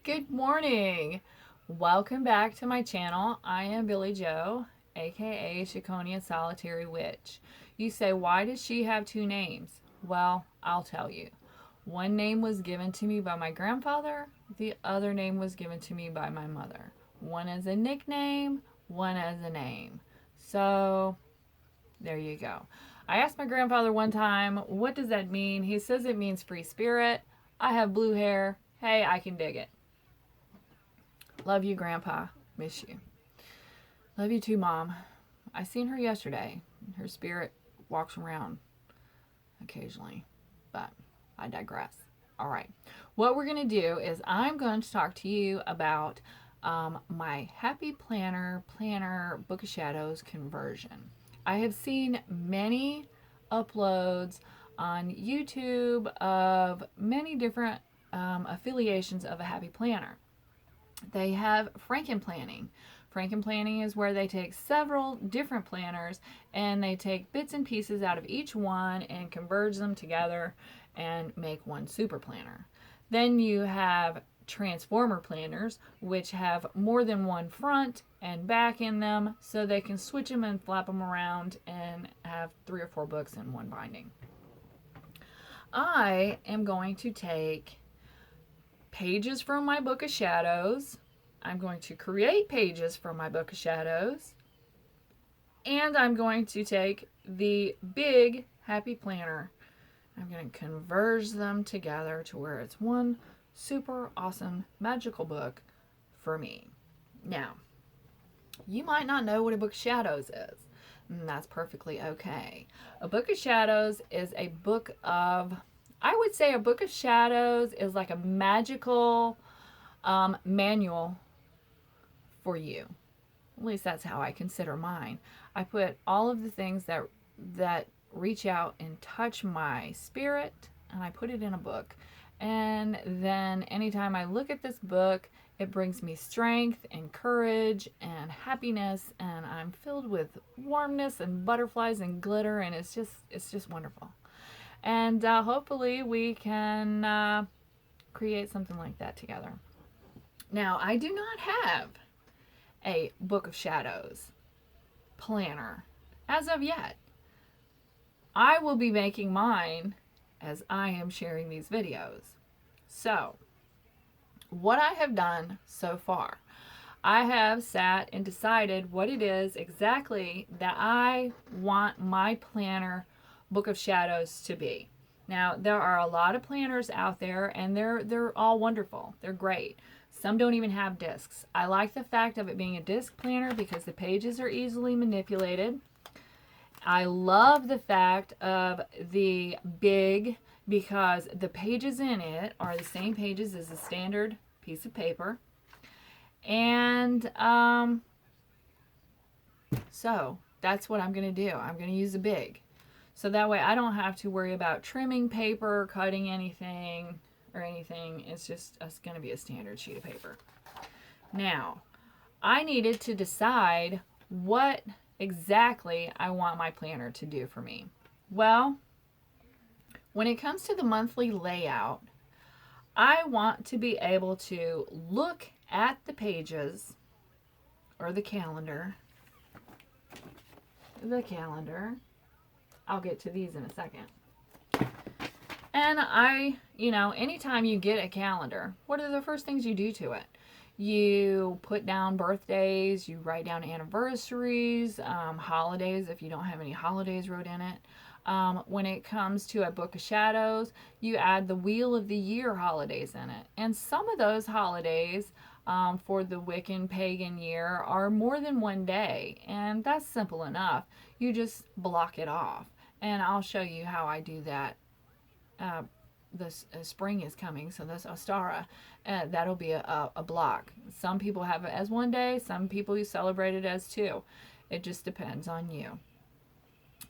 Good morning. Welcome back to my channel. I am Billy Joe, aka Shakonia Solitary Witch. You say, why does she have two names? Well, I'll tell you. One name was given to me by my grandfather, the other name was given to me by my mother. One as a nickname, one as a name. So, there you go. I asked my grandfather one time, what does that mean? He says it means free spirit. I have blue hair. Hey, I can dig it. Love you, Grandpa. Miss you. Love you too, Mom. I seen her yesterday. Her spirit walks around occasionally, but I digress. All right. What we're going to do is I'm going to talk to you about my Happy Planner Book of Shadows conversion. I have seen many uploads on YouTube of many different affiliations of a Happy Planner. They have Frankenplanning. Frankenplanning is where they take several different planners and they take bits and pieces out of each one and converge them together and make one super planner. Then you have transformer planners, which have more than one front and back in them, so they can switch them and flap them around and have 3 or 4 books in one binding. I am going to take pages from my Book of Shadows. I'm going to create pages from my Book of Shadows. And I'm going to take the big Happy Planner. I'm going to converge them together to where it's one super awesome magical book for me. Now, you might not know what a Book of Shadows is. And that's perfectly okay. A Book of Shadows is a book of, I would say a Book of Shadows is like a magical manual for you. At least that's how I consider mine. I put all of the things that reach out and touch my spirit, and I put it in a book. And then anytime I look at this book, it brings me strength and courage and happiness, and I'm filled with warmness and butterflies and glitter, and it's just wonderful. And hopefully we can create something like that together. Now, I do not have a Book of Shadows planner as of yet. I will be making mine as I am sharing these videos. So, what I have done so far, I have sat and decided what it is exactly that I want my planner Book of Shadows to be. Now, there are a lot of planners out there and they're all wonderful. They're great. Some don't even have discs. I like the fact of it being a disc planner because the pages are easily manipulated. I love the fact of the big because the pages in it are the same pages as a standard piece of paper. And so that's what I'm going to do. I'm going to use a big. So that way I don't have to worry about trimming paper, cutting anything or anything. It's going to be a standard sheet of paper. Now, I needed to decide what exactly I want my planner to do for me. Well, when it comes to the monthly layout, I want to be able to look at the pages or the calendar. I'll get to these in a second. And anytime you get a calendar, what are the first things you do to it? You put down birthdays, you write down anniversaries, holidays if you don't have any holidays wrote in it. When it comes to a Book of Shadows, you add the Wheel of the Year holidays in it. And some of those holidays for the Wiccan pagan year are more than one day. And that's simple enough. You just block it off. And I'll show you how I do that. This spring is coming, so this Ostara, that'll be a block. Some people have it as one day, some people you celebrate it as 2. It just depends on you.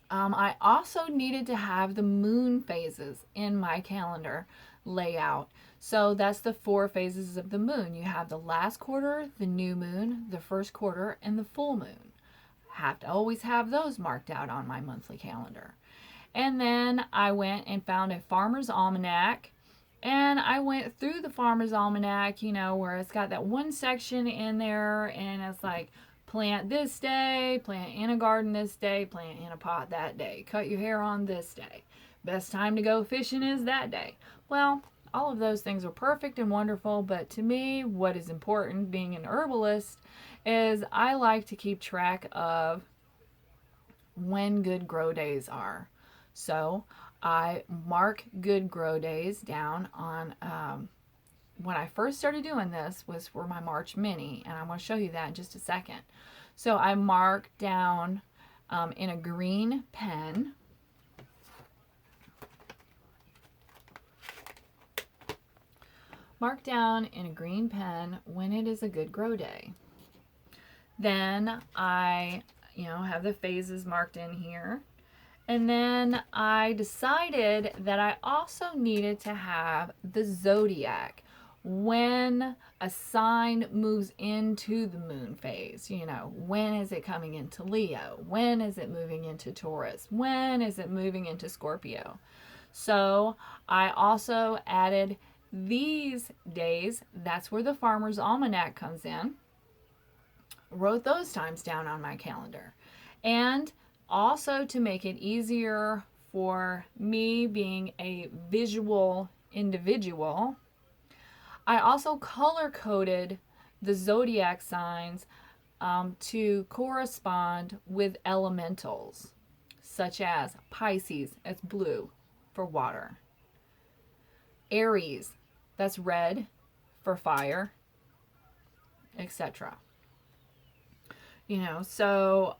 I also needed to have the moon phases in my calendar layout. So that's the 4 phases of the moon. You have the last quarter, the new moon, the first quarter, and the full moon. Have to always have those marked out on my monthly calendar. And then I went and found a farmer's almanac And I went through the Farmer's Almanac, you know, where it's got that one section in there and it's like plant this day, plant in a garden this day, plant in a pot that day, cut your hair on this day. Best time to go fishing is that day. Well, all of those things are perfect and wonderful, but to me, what is important being an herbalist is I like to keep track of when good grow days are. So I mark good grow days down on, when I first started doing this was for my March mini, and I'm going to show you that in just a second. So I mark down in a green pen. Mark down in a green pen when it is a good grow day. Then I, have the phases marked in here. And then I decided that I also needed to have the zodiac when a sign moves into the moon phase. When is it coming into Leo? When is it moving into Taurus? When is it moving into Scorpio? So I also added these days. That's where the Farmer's Almanac comes in. Wrote those times down on my calendar. And also, to make it easier for me being a visual individual, I also color coded the zodiac signs to correspond with elementals, such as Pisces, that's blue for water, Aries, that's red for fire, etc. So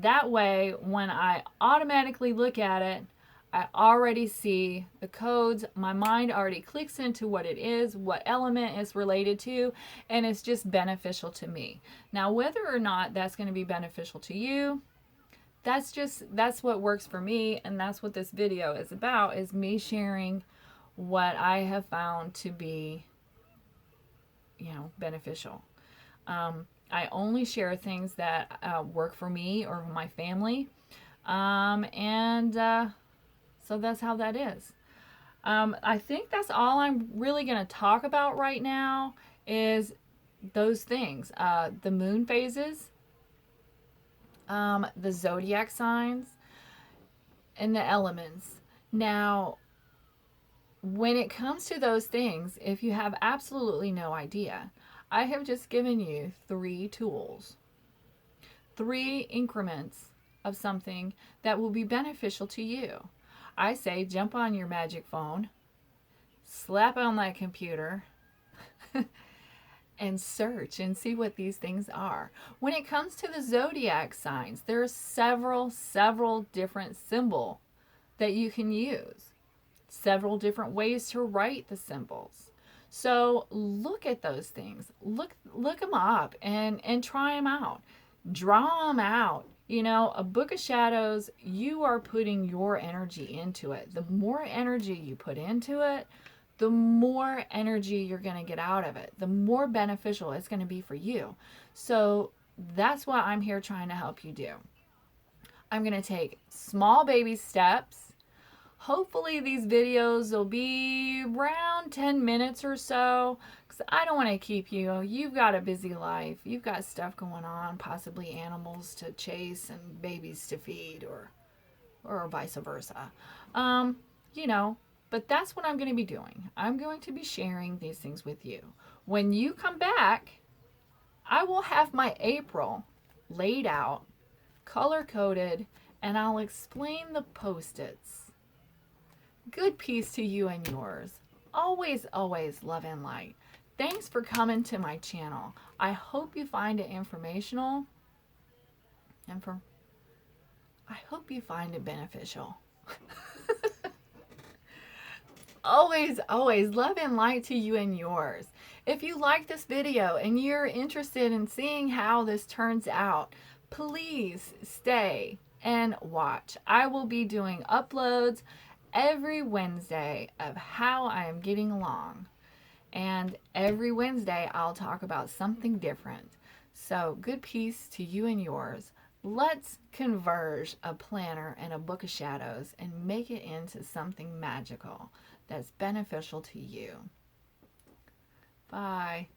that way, when I automatically look at it, I already see the codes. My mind already clicks into what it is, what element it's related to, and it's just beneficial to me. Now, whether or not that's going to be beneficial to you, that's what works for me, and that's what this video is about, is me sharing what I have found to be, beneficial. I only share things that work for me or my family. So that's how that is. I think that's all I'm really going to talk about right now is those things. The moon phases, the zodiac signs, and the elements. Now, when it comes to those things, if you have absolutely no idea, I have just given you 3 tools, 3 increments of something that will be beneficial to you. I say jump on your magic phone, slap on that computer, and search and see what these things are. When it comes to the zodiac signs, there are several different symbols that you can use, several different ways to write the symbols. So look at those things, look them up and try them out, draw them out. A book of shadows, you are putting your energy into it. The more energy you put into it, the more energy you're going to get out of it, the more beneficial it's going to be for you. So that's what I'm here trying to help you do. I'm going to take small baby steps. Hopefully these videos will be around 10 minutes or so, because I don't want to keep you. You've got a busy life. You've got stuff going on, possibly animals to chase and babies to feed, or vice versa. But that's what I'm going to be doing. I'm going to be sharing these things with you. When you come back, I will have my April laid out, color-coded, and I'll explain the Post-its. Good peace to you and yours. Always, always love and light. Thanks for coming to my channel. I hope you find it informational, and I hope you find it beneficial. Always, always love and light to you and yours. If you like this video and you're interested in seeing how this turns out, please stay and watch. I will be doing uploads every Wednesday of how I am getting along. And every Wednesday I'll talk about something different. So good peace to you and yours. Let's converge a planner and a book of shadows and make it into something magical. that's beneficial to you. Bye.